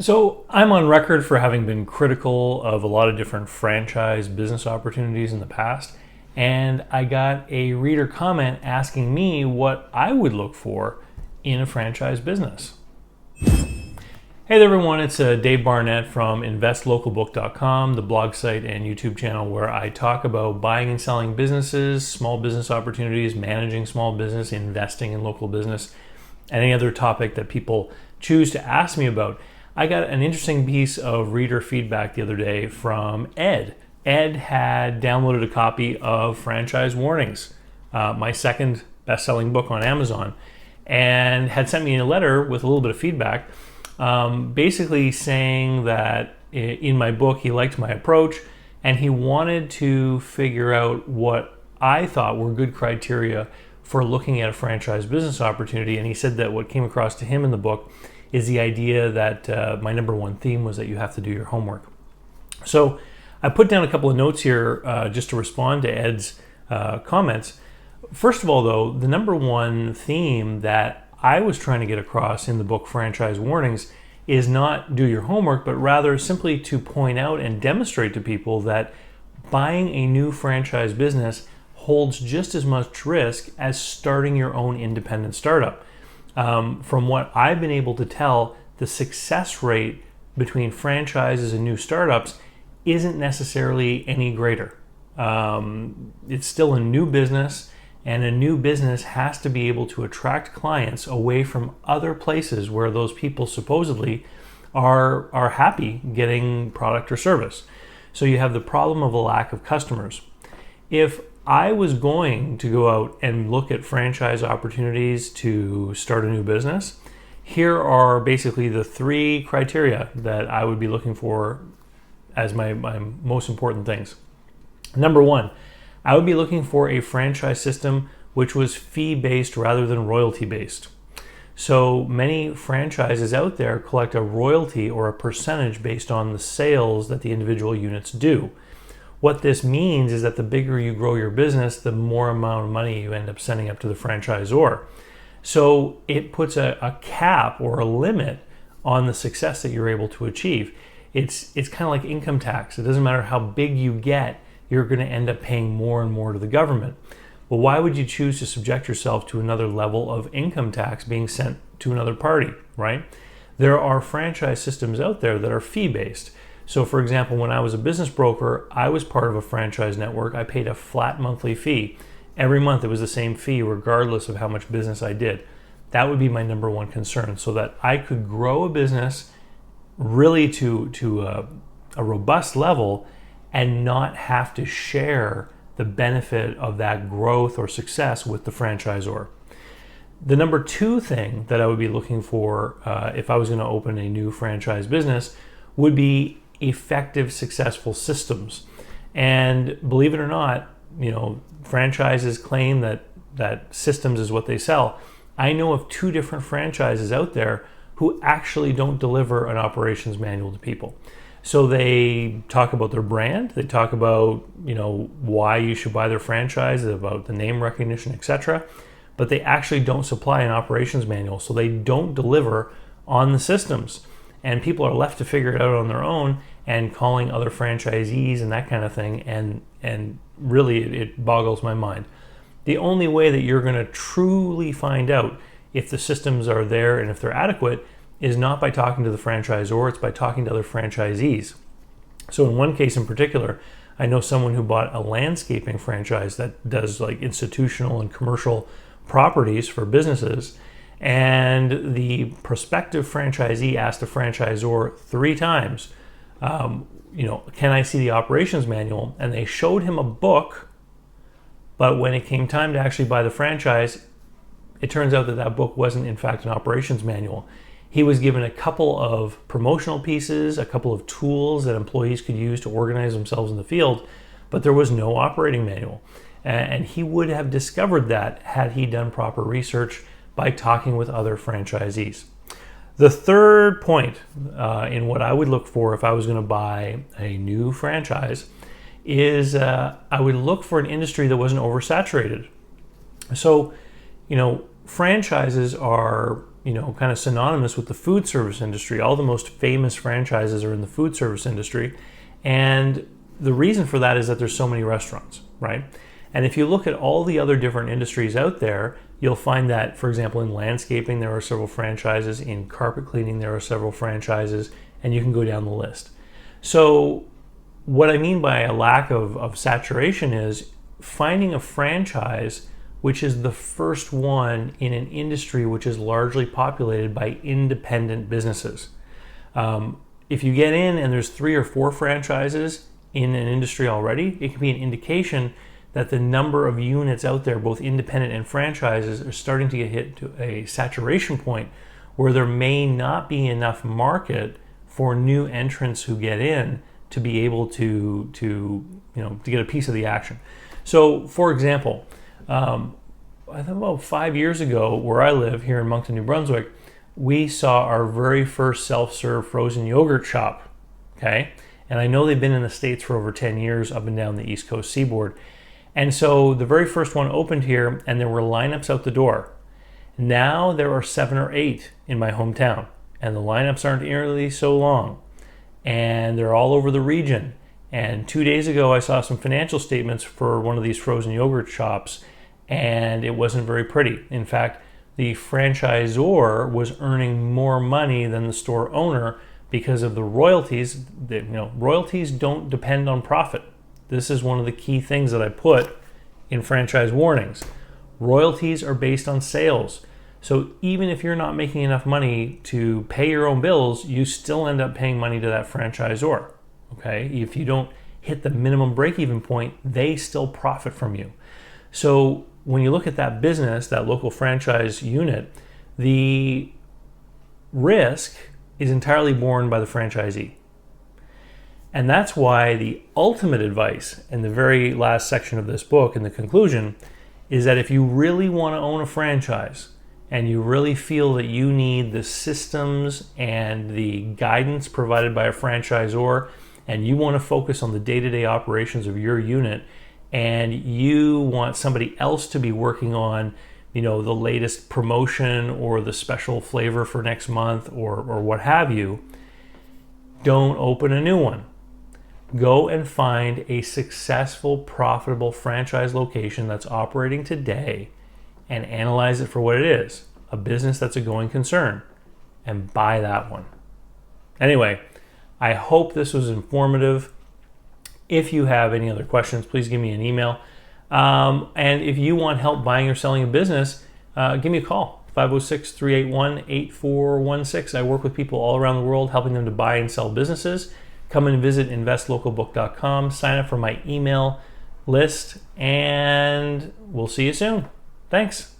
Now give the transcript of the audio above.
So I'm on record for having been critical of a lot of different franchise business opportunities in the past. And I got a reader comment asking me what I would look for in a franchise business. Hey there everyone, it's Dave Barnett from investlocalbook.com, the blog site and YouTube channel where I talk about buying and selling businesses, small business opportunities, managing small business, investing in local business, and any other topic that people choose to ask me about. I got an interesting piece of reader feedback the other day from Ed. Ed had downloaded a copy of Franchise Warnings, my second best-selling book on Amazon, and had sent me a letter with a little bit of feedback, basically saying that in my book he liked my approach and he wanted to figure out what I thought were good criteria for looking at a franchise business opportunity. And he said that what came across to him in the book is the idea that my number one theme was that you have to do your homework. So I put down a couple of notes here just to respond to Ed's comments. First of all, though, the number one theme that I was trying to get across in the book Franchise Warnings is not do your homework, but rather simply to point out and demonstrate to people that buying a new franchise business holds just as much risk as starting your own independent startup. From what I've been able to tell, the success rate between franchises and new startups isn't necessarily any greater. It's still a new business, and a new business has to be able to attract clients away from other places where those people supposedly are happy getting product or service. So you have the problem of a lack of customers. If I was going to go out and look at franchise opportunities to start a new business, here are basically the three criteria that I would be looking for as my most important things. Number one, I would be looking for a franchise system which was fee-based rather than royalty-based. So many franchises out there collect a royalty or a percentage based on the sales that the individual units do. What this means is that the bigger you grow your business, the more amount of money you end up sending up to the franchisor. So it puts a cap or a limit on the success that you're able to achieve. It's kind of like income tax. It doesn't matter how big you get, you're going to end up paying more and more to the government. Well, why would you choose to subject yourself to another level of income tax being sent to another party, right? There are franchise systems out there that are fee-based. So for example, when I was a business broker, I was part of a franchise network. I paid a flat monthly fee. Every month it was the same fee regardless of how much business I did. That would be my number one concern, so that I could grow a business really to a robust level and not have to share the benefit of that growth or success with the franchisor. The number two thing that I would be looking for if I was going to open a new franchise business would be effective, successful systems. And believe it or not, franchises claim that systems is what they sell. I know of two different franchises out there who actually don't deliver an operations manual to people. So they talk about their brand, they talk about why you should buy their franchise, about the name recognition, etc. But they actually don't supply an operations manual, so they don't deliver on the systems. And people are left to figure it out on their own and calling other franchisees and that kind of thing. And really, it boggles my mind. The only way that you're going to truly find out if the systems are there and if they're adequate is not by talking to the franchisor, it's by talking to other franchisees. So in one case in particular, I know someone who bought a landscaping franchise that does like institutional and commercial properties for businesses. And the prospective franchisee asked the franchisor 3 times, can I see the operations manual? And they showed him a book, but when it came time to actually buy the franchise, it turns out that that book wasn't in fact an operations manual. He was given a couple of promotional pieces, a couple of tools that employees could use to organize themselves in the field, but there was no operating manual. And he would have discovered that had he done proper research by talking with other franchisees. The third point in what I would look for if I was going to buy a new franchise is I would look for an industry that wasn't oversaturated. So, franchises are kind of synonymous with the food service industry. All the most famous franchises are in the food service industry. And the reason for that is that there's so many restaurants, right? And if you look at all the other different industries out there, you'll find that, for example, in landscaping, there are several franchises. In carpet cleaning, there are several franchises, and you can go down the list. So what I mean by a lack of saturation is finding a franchise which is the first one in an industry which is largely populated by independent businesses. If you get in and there's 3 or 4 franchises in an industry already, it can be an indication that the number of units out there, both independent and franchises, are starting to get hit to a saturation point where there may not be enough market for new entrants who get in to be able to get a piece of the action. So, for example, I think about 5 years ago, where I live here in Moncton, New Brunswick, we saw our very first self-serve frozen yogurt shop. Okay, and I know they've been in the States for over 10 years, up and down the East Coast seaboard. And so the very first one opened here, and there were lineups out the door. Now there are 7 or 8 in my hometown, and the lineups aren't nearly so long, and they're all over the region. And 2 days ago, I saw some financial statements for one of these frozen yogurt shops, and it wasn't very pretty. In fact, the franchisor was earning more money than the store owner because of the royalties. Royalties don't depend on profit. This is one of the key things that I put in franchise warnings. Royalties are based on sales. So even if you're not making enough money to pay your own bills, you still end up paying money to that franchisor. Okay? If you don't hit the minimum break-even point, they still profit from you. So when you look at that business, that local franchise unit, the risk is entirely borne by the franchisee. And that's why the ultimate advice in the very last section of this book, in the conclusion, is that if you really want to own a franchise and you really feel that you need the systems and the guidance provided by a franchisor, and you want to focus on the day-to-day operations of your unit, and you want somebody else to be working on, the latest promotion or the special flavor for next month or what have you, don't open a new one. Go and find a successful, profitable franchise location that's operating today and analyze it for what it is, a business that's a going concern, and buy that one. Anyway, I hope this was informative. If you have any other questions, please give me an email. And if you want help buying or selling a business, give me a call, 506-381-8416. I work with people all around the world, helping them to buy and sell businesses. Come and visit investlocalbook.com, sign up for my email list, and we'll see you soon. Thanks.